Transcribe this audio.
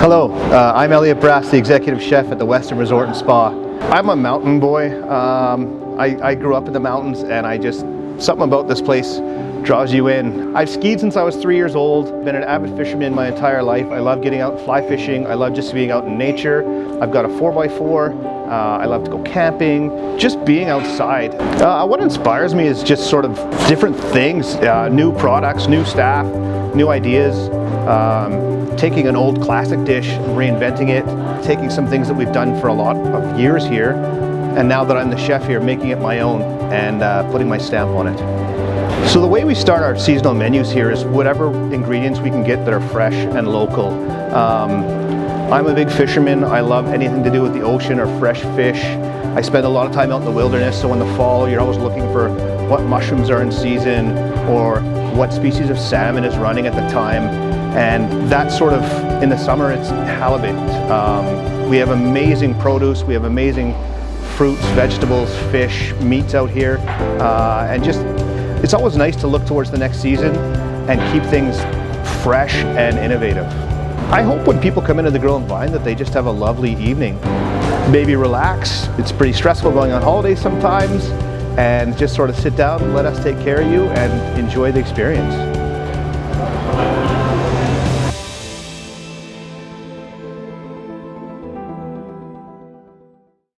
Hello, I'm Elliot Brass, the Executive Chef at the Westin Resort Spa. I'm a mountain boy. I grew up in the mountains, and something about this place draws you in. I've skied since I was 3 years old, been an avid fisherman my entire life. I love getting out and fly fishing. I love just being out in nature. I've got a 4x4. I love to go camping, just being outside. What inspires me is just sort of different things, new products, new staff, new ideas. Taking an old classic dish, reinventing it, taking some things that we've done for a lot of years here, and now that I'm the chef here, making it my own and putting my stamp on it. So the way we start our seasonal menus here is whatever ingredients we can get that are fresh and local. I'm a big fisherman. I love anything to do with the ocean or fresh fish. I spend a lot of time out in the wilderness, so in the fall you're always looking for what mushrooms are in season or what species of salmon is running at the time. And that's sort of, in the summer, it's halibut. We have amazing produce, we have amazing fruits, vegetables, fish, meats out here. And just, it's always nice to look towards the next season and keep things fresh and innovative. I hope when people come into the Grill and Vine that they just have a lovely evening. Maybe relax. It's pretty stressful going on holidays sometimes, and just sort of sit down and let us take care of you and enjoy the experience.